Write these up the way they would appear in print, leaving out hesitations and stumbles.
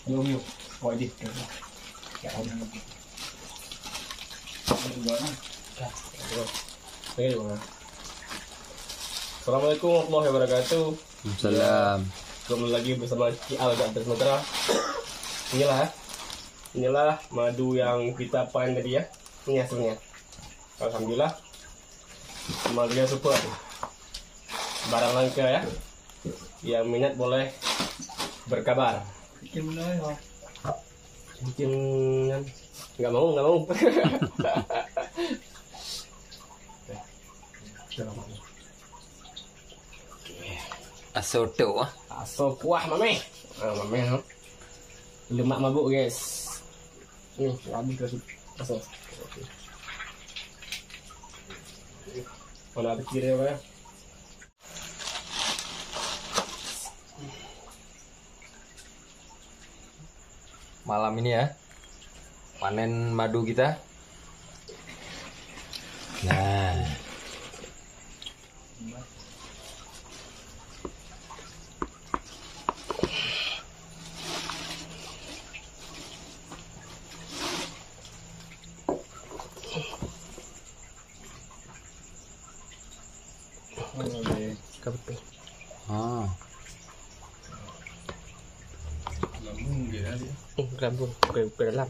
Yuk. Wajib. Ya, Assalamualaikum warahmatullahi wabarakatuh. Salam. Kembali lagi bersama Cial dan Sementara. Inilah madu yang kita panen tadi ya. Ini hasilnya. Alhamdulillah. Madunya super. Barang langka ya. Yang minat boleh berkabar. Bikin nggak mau. Asoto. Aso kuah mame. Mame. Lemak mabuk guys. Nih habis kasih aso. Mana ada kiri ya? Malam ini ya, panen madu kita. Nah, Rambut ke dalam.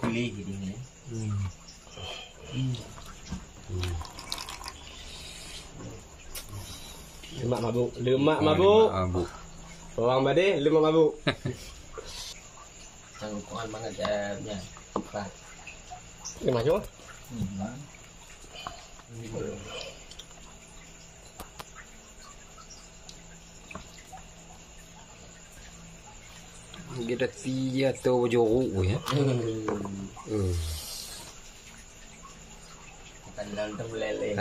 Pilih jadinya. Lemak mabuk. Orang bade lemak mabuk. Tanggungan mana jadinya? Pak. Ini macam apa? kita tiga tu jorok ya. Bukan dalam lele.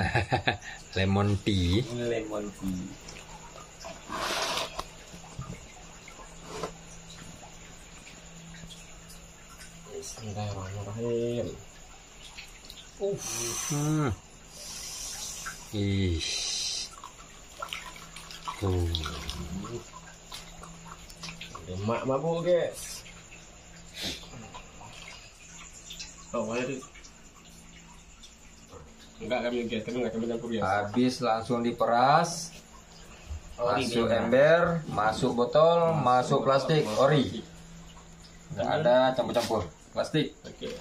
Lemon tea. Lemon tea. Bismillahirrahmanirrahim. Ish. Lemak mabuk guys. Oh, mana tu? Enggak kami campur ya. Habis langsung diperas. Masuk ember, masuk botol, masuk plastik ori. Nggak ada campur-campur plastik. Oke.